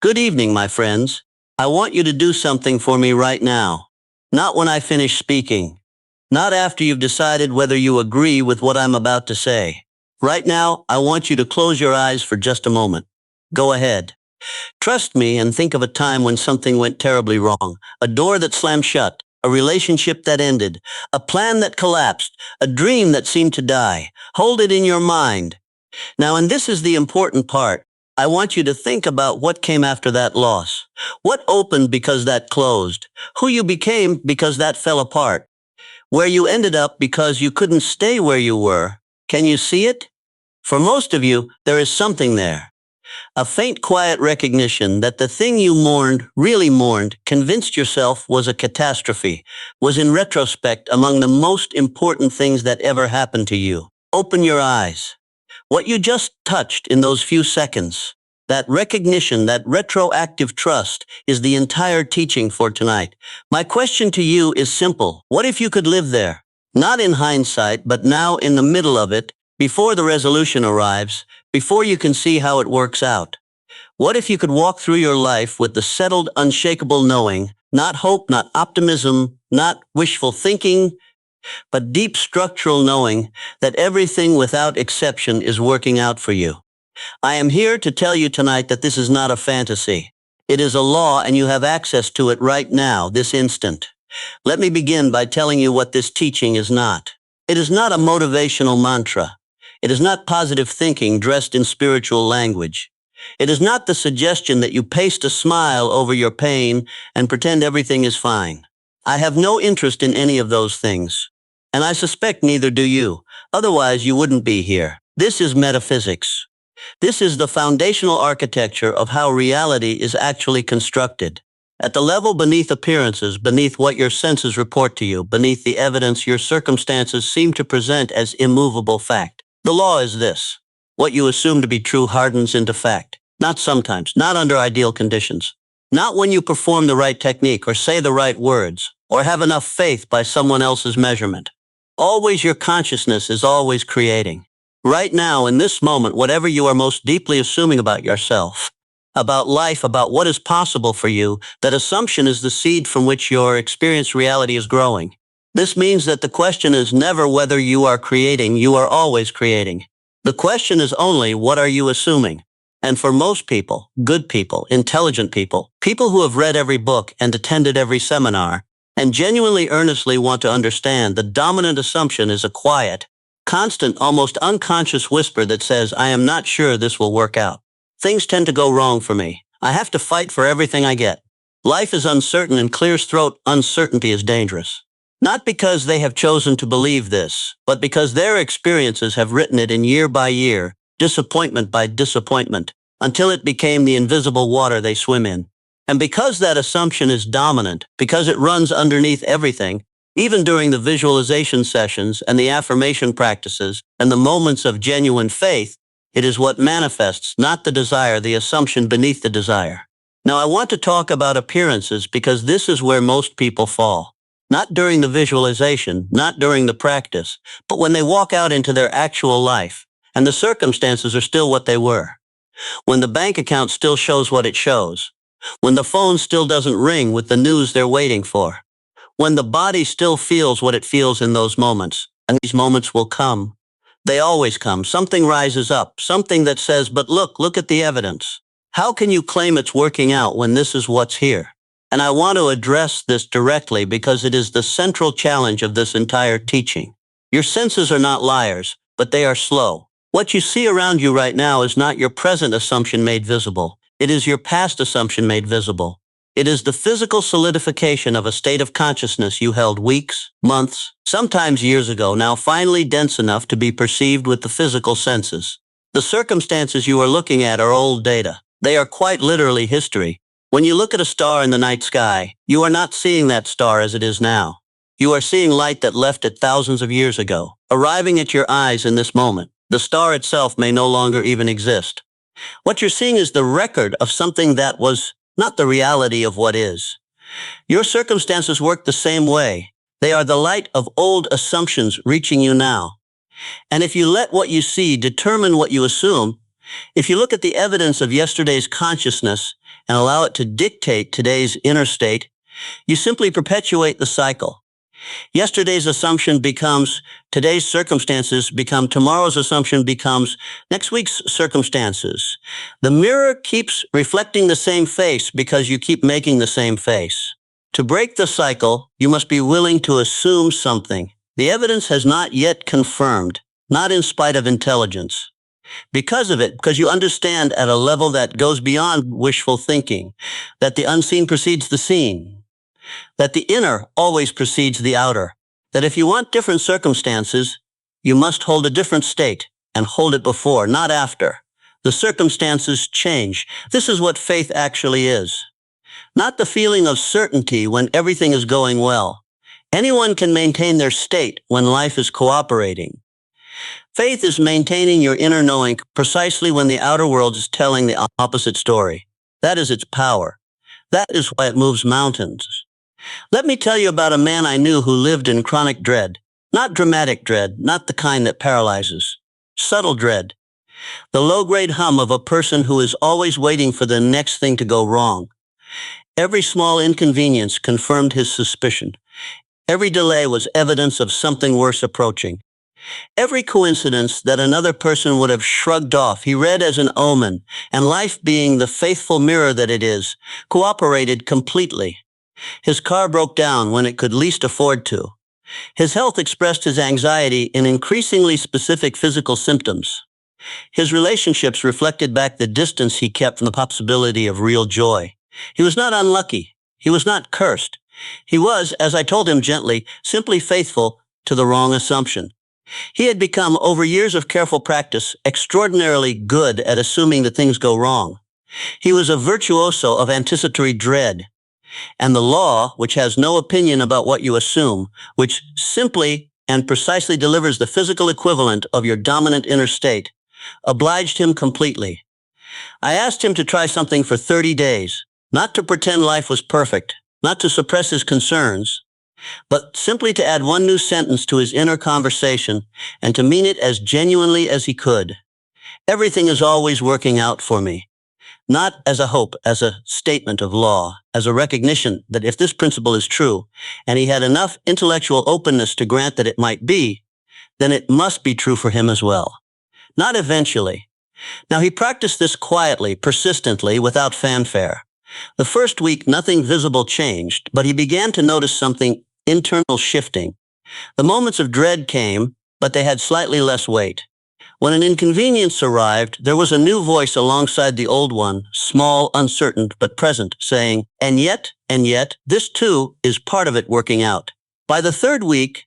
Good evening, my friends. I want you to do something for me right now. Not when I finish speaking. Not after you've decided whether you agree with what I'm about to say. Right now, I want you to close your eyes for just a moment. Go ahead. Trust me and think of a time when something went terribly wrong. A door that slammed shut. A relationship that ended. A plan that collapsed. A dream that seemed to die. Hold it in your mind. Now, and this is the important part. I want you to think about what came after that loss. What opened because that closed? Who you became because that fell apart? Where you ended up because you couldn't stay where you were? Can you see it? For most of you, there is something there. A faint, quiet recognition that the thing you mourned, really mourned, convinced yourself was a catastrophe, was in retrospect among the most important things that ever happened to you. Open your eyes. What you just touched in those few seconds, that recognition, that retroactive trust, is the entire teaching for tonight. My question to you is simple. What if you could live there? Not in hindsight, but now in the middle of it, before the resolution arrives, before you can see how it works out. What if you could walk through your life with the settled, unshakable knowing, not hope, not optimism, not wishful thinking, but deep structural knowing that everything without exception is working out for you. I am here to tell you tonight that this is not a fantasy. It is a law and you have access to it right now, this instant. Let me begin by telling you what this teaching is not. It is not a motivational mantra. It is not positive thinking dressed in spiritual language. It is not the suggestion that you paste a smile over your pain and pretend everything is fine. I have no interest in any of those things. And I suspect neither do you. Otherwise, you wouldn't be here. This is metaphysics. This is the foundational architecture of how reality is actually constructed. At the level beneath appearances, beneath what your senses report to you, beneath the evidence your circumstances seem to present as immovable fact. The law is this. What you assume to be true hardens into fact. Not sometimes, not under ideal conditions. Not when you perform the right technique or say the right words or have enough faith by someone else's measurement. Always your consciousness is always creating. Right now, in this moment, whatever you are most deeply assuming about yourself, about life, about what is possible for you, that assumption is the seed from which your experienced reality is growing. This means that the question is never whether you are creating, you are always creating. The question is only, what are you assuming? And for most people, good people, intelligent people, people who have read every book and attended every seminar, and genuinely earnestly want to understand, the dominant assumption is a quiet, constant, almost unconscious whisper that says, I am not sure this will work out. Things tend to go wrong for me. I have to fight for everything I get. Life is uncertain and clears throat uncertainty is dangerous. Not because they have chosen to believe this, but because their experiences have written it in year by year, disappointment by disappointment, until it became the invisible water they swim in. And because that assumption is dominant, because it runs underneath everything, even during the visualization sessions and the affirmation practices and the moments of genuine faith, it is what manifests, not the desire, the assumption beneath the desire. Now I want to talk about appearances because this is where most people fall. Not during the visualization, not during the practice, but when they walk out into their actual life, and the circumstances are still what they were. When the bank account still shows what it shows. When the phone still doesn't ring with the news they're waiting for. When the body still feels what it feels in those moments. And these moments will come. They always come. Something rises up. Something that says, but look at the evidence. How can you claim it's working out when this is what's here? And I want to address this directly because it is the central challenge of this entire teaching. Your senses are not liars, but they are slow. What you see around you right now is not your present assumption made visible. It is your past assumption made visible. It is the physical solidification of a state of consciousness you held weeks, months, sometimes years ago, now finally dense enough to be perceived with the physical senses. The circumstances you are looking at are old data. They are quite literally history. When you look at a star in the night sky, you are not seeing that star as it is now. You are seeing light that left it thousands of years ago, arriving at your eyes in this moment. The star itself may no longer even exist. What you're seeing is the record of something that was, not the reality of what is. Your circumstances work the same way. They are the light of old assumptions reaching you now. And if you let what you see determine what you assume, If you look at the evidence of yesterday's consciousness and allow it to dictate today's inner state, you simply perpetuate the cycle. Yesterday's assumption becomes today's circumstances, become tomorrow's assumption becomes next week's circumstances. The mirror keeps reflecting the same face because you keep making the same face. To break the cycle, you must be willing to assume something. The evidence has not yet confirmed, not in spite of intelligence. Because of it, because you understand at a level that goes beyond wishful thinking, that the unseen precedes the seen, that the inner always precedes the outer, that if you want different circumstances, you must hold a different state and hold it before, not after. The circumstances change. This is what faith actually is. Not the feeling of certainty when everything is going well. Anyone can maintain their state when life is cooperating. Faith is maintaining your inner knowing precisely when the outer world is telling the opposite story. That is its power. That is why it moves mountains. Let me tell you about a man I knew who lived in chronic dread. Not dramatic dread, not the kind that paralyzes. Subtle dread. The low-grade hum of a person who is always waiting for the next thing to go wrong. Every small inconvenience confirmed his suspicion. Every delay was evidence of something worse approaching. Every coincidence that another person would have shrugged off, he read as an omen, and life being the faithful mirror that it is, cooperated completely. His car broke down when it could least afford to. His health expressed his anxiety in increasingly specific physical symptoms. His relationships reflected back the distance he kept from the possibility of real joy. He was not unlucky. He was not cursed. He was, as I told him gently, simply faithful to the wrong assumption. He had become, over years of careful practice, extraordinarily good at assuming that things go wrong. He was a virtuoso of anticipatory dread. And the law, which has no opinion about what you assume, which simply and precisely delivers the physical equivalent of your dominant inner state, obliged him completely. I asked him to try something for 30 days, not to pretend life was perfect, not to suppress his concerns, but simply to add one new sentence to his inner conversation and to mean it as genuinely as he could. Everything is always working out for me. Not as a hope, as a statement of law, as a recognition that if this principle is true, and he had enough intellectual openness to grant that it might be, then it must be true for him as well. Not eventually. Now he practiced this quietly, persistently, without fanfare. The first week nothing visible changed, but he began to notice something internal shifting. The moments of dread came, but they had slightly less weight. When an inconvenience arrived, there was a new voice alongside the old one, small, uncertain, but present, saying, and yet, this too is part of it working out. By the third week,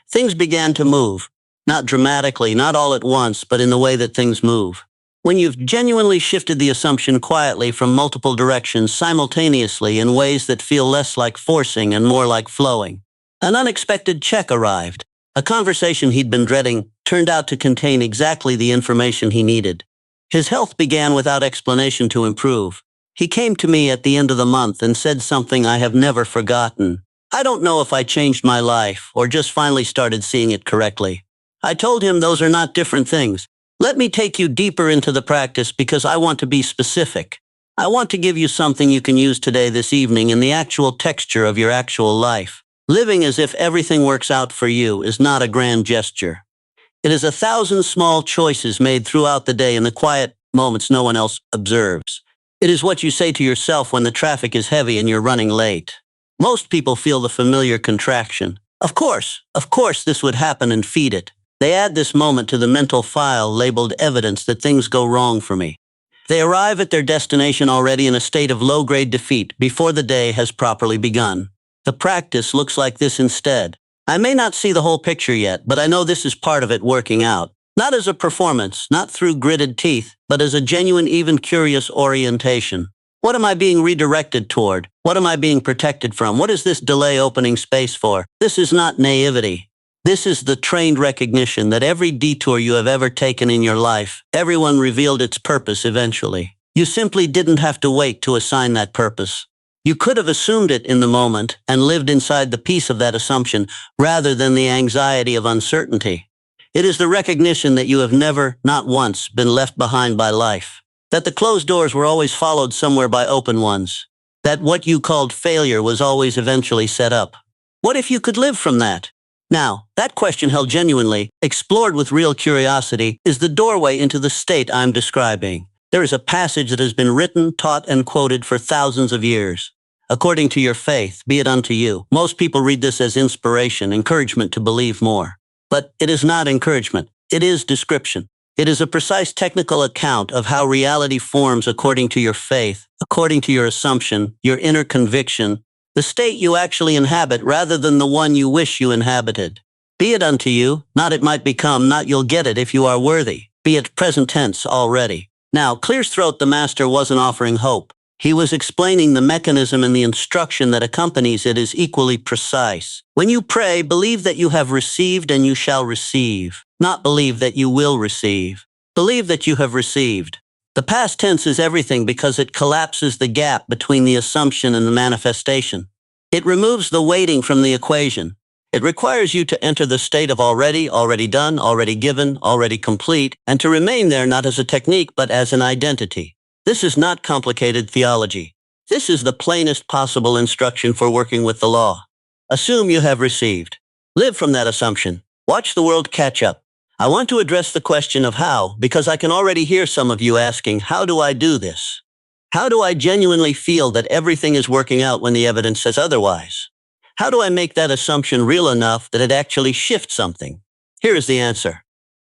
things began to move. Not dramatically, not all at once, but in the way that things move. When you've genuinely shifted the assumption quietly from multiple directions simultaneously in ways that feel less like forcing and more like flowing. An unexpected check arrived. A conversation he'd been dreading turned out to contain exactly the information he needed. His health began without explanation to improve. He came to me at the end of the month and said something I have never forgotten. I don't know if I changed my life or just finally started seeing it correctly. I told him those are not different things. Let me take you deeper into the practice because I want to be specific. I want to give you something you can use today, this evening, in the actual texture of your actual life. Living as if everything works out for you is not a grand gesture. It is 1,000 small choices made throughout the day in the quiet moments no one else observes. It is what you say to yourself when the traffic is heavy and you're running late. Most people feel the familiar contraction. Of course, this would happen, and feed it. They add this moment to the mental file labeled evidence that things go wrong for me. They arrive at their destination already in a state of low-grade defeat before the day has properly begun. The practice looks like this instead. I may not see the whole picture yet, but I know this is part of it working out. Not as a performance, not through gritted teeth, but as a genuine, even curious orientation. What am I being redirected toward? What am I being protected from? What is this delay opening space for? This is not naivety. This is the trained recognition that every detour you have ever taken in your life, everyone revealed its purpose eventually. You simply didn't have to wait to assign that purpose. You could have assumed it in the moment and lived inside the peace of that assumption rather than the anxiety of uncertainty. It is the recognition that you have never, not once, been left behind by life. That the closed doors were always followed somewhere by open ones. That what you called failure was always eventually set up. What if you could live from that? Now, that question held genuinely, explored with real curiosity, is the doorway into the state I'm describing. There is a passage that has been written, taught, and quoted for thousands of years. According to your faith, be it unto you. Most people read this as inspiration, encouragement to believe more. But it is not encouragement. It is description. It is a precise technical account of how reality forms according to your faith, according to your assumption, your inner conviction, the state you actually inhabit rather than the one you wish you inhabited. Be it unto you, not it might become, not you'll get it if you are worthy. Be it present tense already. Now, clear throat, the master wasn't offering hope. He was explaining the mechanism, and the instruction that accompanies it is equally precise. When you pray, believe that you have received and you shall receive, not believe that you will receive. Believe that you have received. The past tense is everything because it collapses the gap between the assumption and the manifestation. It removes the waiting from the equation. It requires you to enter the state of already, already done, already given, already complete, and to remain there not as a technique but as an identity. This is not complicated theology. This is the plainest possible instruction for working with the law. Assume you have received. Live from that assumption. Watch the world catch up. I want to address the question of how, because I can already hear some of you asking, how do I do this? How do I genuinely feel that everything is working out when the evidence says otherwise? How do I make that assumption real enough that it actually shifts something? Here is the answer.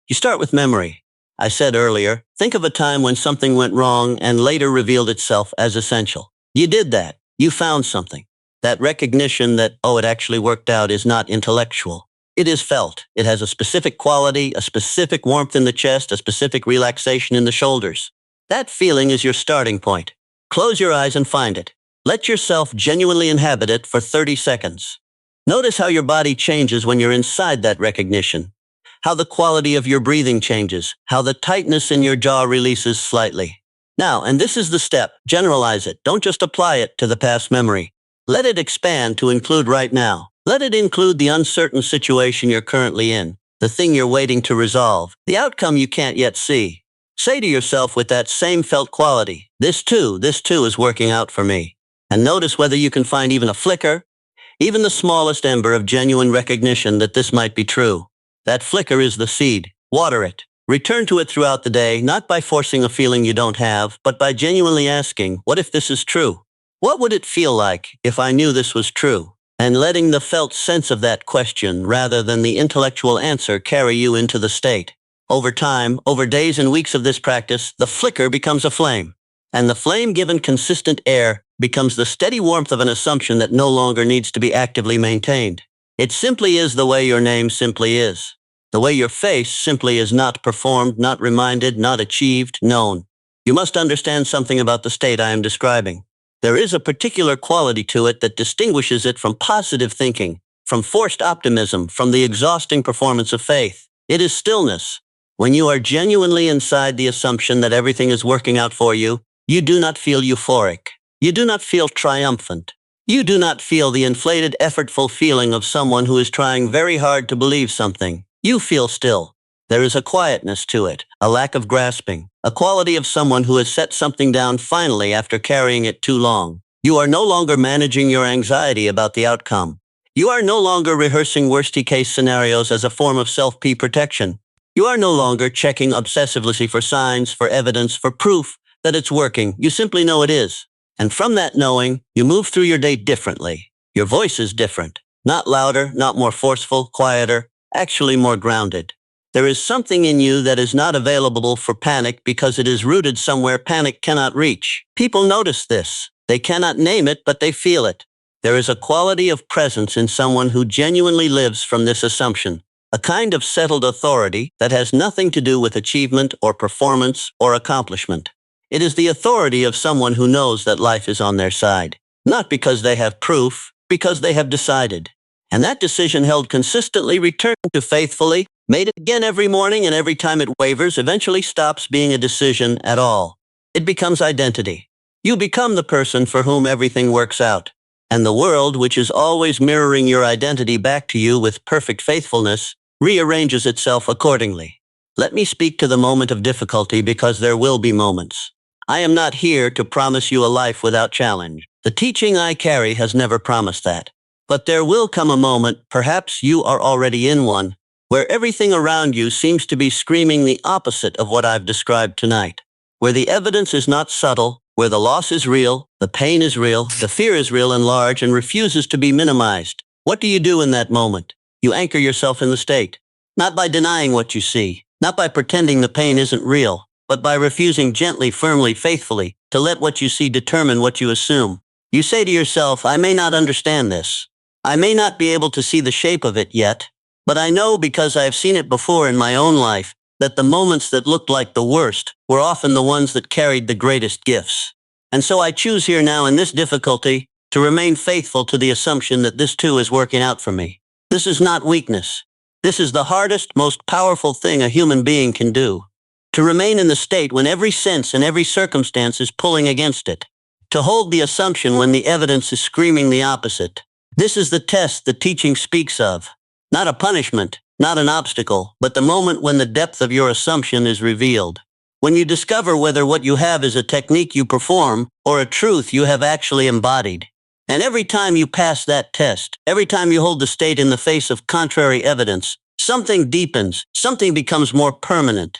You start with memory. I said earlier, think of a time when something went wrong and later revealed itself as essential. You did that. You found something. That recognition that, oh, it actually worked out is not intellectual. It is felt. It has a specific quality, a specific warmth in the chest, a specific relaxation in the shoulders. That feeling is your starting point. Close your eyes and find it. Let yourself genuinely inhabit it for 30 seconds. Notice how your body changes when you're inside that recognition. How the quality of your breathing changes, how the tightness in your jaw releases slightly. Now, and this is the step, generalize it. Don't just apply it to the past memory. Let it expand to include right now. Let it include the uncertain situation you're currently in, the thing you're waiting to resolve, the outcome you can't yet see. Say to yourself with that same felt quality, this too is working out for me. And notice whether you can find even a flicker, even the smallest ember of genuine recognition that this might be true. That flicker is the seed. Water it. Return to it throughout the day, not by forcing a feeling you don't have, but by genuinely asking, what if this is true? What would it feel like if I knew this was true? And letting the felt sense of that question rather than the intellectual answer carry you into the state. Over time, over days and weeks of this practice, the flicker becomes a flame. And the flame, given consistent air, becomes the steady warmth of an assumption that no longer needs to be actively maintained. It simply is the way your name simply is. The way your face simply is not performed, not reminded, not achieved, known. You must understand something about the state I am describing. There is a particular quality to it that distinguishes it from positive thinking, from forced optimism, from the exhausting performance of faith. It is stillness. When you are genuinely inside the assumption that everything is working out for you, you do not feel euphoric. You do not feel triumphant. You do not feel the inflated, effortful feeling of someone who is trying very hard to believe something. You feel still. There is a quietness to it, a lack of grasping, a quality of someone who has set something down finally after carrying it too long. You are no longer managing your anxiety about the outcome. You are no longer rehearsing worst-case scenarios as a form of self-protection. You are no longer checking obsessively for signs, for evidence, for proof that it's working. You simply know it is. And from that knowing, you move through your day differently. Your voice is different. Not louder, not more forceful, quieter, actually more grounded. There is something in you that is not available for panic because it is rooted somewhere panic cannot reach. People notice this. They cannot name it, but they feel it. There is a quality of presence in someone who genuinely lives from this assumption. A kind of settled authority that has nothing to do with achievement or performance or accomplishment. It is the authority of someone who knows that life is on their side. Not because they have proof, because they have decided. And that decision held consistently, returned to faithfully, made again every morning, and every time it wavers, eventually stops being a decision at all. It becomes identity. You become the person for whom everything works out. And the world, which is always mirroring your identity back to you with perfect faithfulness, rearranges itself accordingly. Let me speak to the moment of difficulty because there will be moments. I am not here to promise you a life without challenge. The teaching I carry has never promised that. But there will come a moment, perhaps you are already in one, where everything around you seems to be screaming the opposite of what I've described tonight. Where the evidence is not subtle, where the loss is real, the pain is real, the fear is real and large and refuses to be minimized. What do you do in that moment? You anchor yourself in the state. Not by denying what you see, not by pretending the pain isn't real, but by refusing gently, firmly, faithfully to let what you see determine what you assume. You say to yourself, I may not understand this. I may not be able to see the shape of it yet, but I know because I have seen it before in my own life that the moments that looked like the worst were often the ones that carried the greatest gifts. And so I choose here now in this difficulty to remain faithful to the assumption that this too is working out for me. This is not weakness. This is the hardest, most powerful thing a human being can do. To remain in the state when every sense and every circumstance is pulling against it. To hold the assumption when the evidence is screaming the opposite. This is the test the teaching speaks of. Not a punishment, not an obstacle, but the moment when the depth of your assumption is revealed. When you discover whether what you have is a technique you perform or a truth you have actually embodied. And every time you pass that test, every time you hold the state in the face of contrary evidence, something deepens, something becomes more permanent.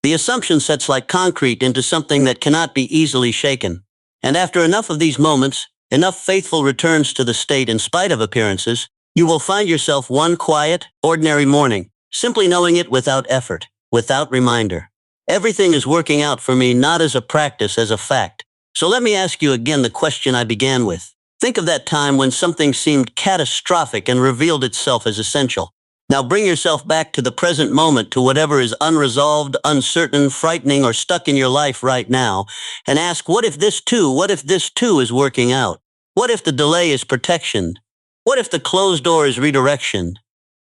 The assumption sets like concrete into something that cannot be easily shaken. And after enough of these moments, enough faithful returns to the state in spite of appearances, you will find yourself one quiet, ordinary morning, simply knowing it without effort, without reminder. Everything is working out for me not as a practice, as a fact. So let me ask you again the question I began with. Think of that time when something seemed catastrophic and revealed itself as essential. Now bring yourself back to the present moment, to whatever is unresolved, uncertain, frightening, or stuck in your life right now, and ask, what if this too is working out? What if the delay is protection? What if the closed door is redirection?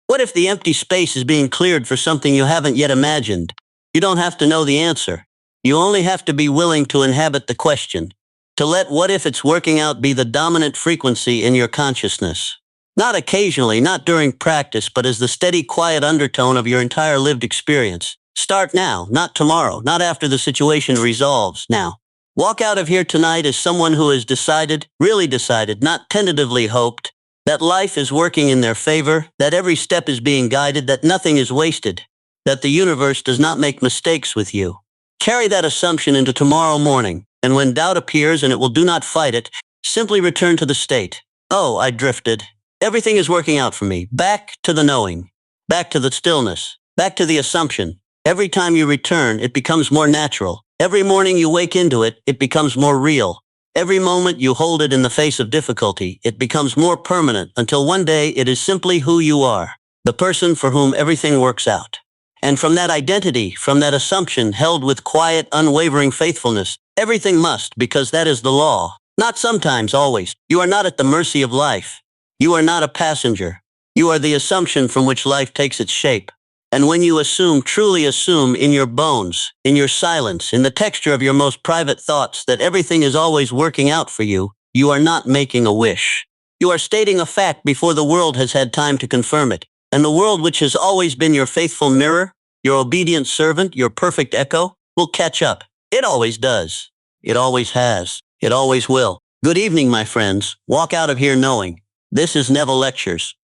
What if the empty space is being cleared for something you haven't yet imagined? You don't have to know the answer. You only have to be willing to inhabit the question, to let what if it's working out be the dominant frequency in your consciousness. Not occasionally, not during practice, but as the steady, quiet undertone of your entire lived experience. Start now, not tomorrow, not after the situation resolves, now. Walk out of here tonight as someone who has decided, really decided, not tentatively hoped, that life is working in their favor, that every step is being guided, that nothing is wasted, that the universe does not make mistakes with you. Carry that assumption into tomorrow morning, and when doubt appears and it will do not fight it, simply return to the state. Oh, I drifted. Everything is working out for me. Back to the knowing. Back to the stillness. Back to the assumption. Every time you return, it becomes more natural. Every morning you wake into it, it becomes more real. Every moment you hold it in the face of difficulty, it becomes more permanent until one day it is simply who you are, the person for whom everything works out. And from that identity, from that assumption held with quiet, unwavering faithfulness, everything must, because that is the law. Not sometimes, always. You are not at the mercy of life. You are not a passenger. You are the assumption from which life takes its shape. And when you assume, truly assume in your bones, in your silence, in the texture of your most private thoughts that everything is always working out for you, you are not making a wish. You are stating a fact before the world has had time to confirm it. And the world, which has always been your faithful mirror, your obedient servant, your perfect echo, will catch up. It always does. It always has. It always will. Good evening, my friends. Walk out of here knowing. This is Neville Lectures.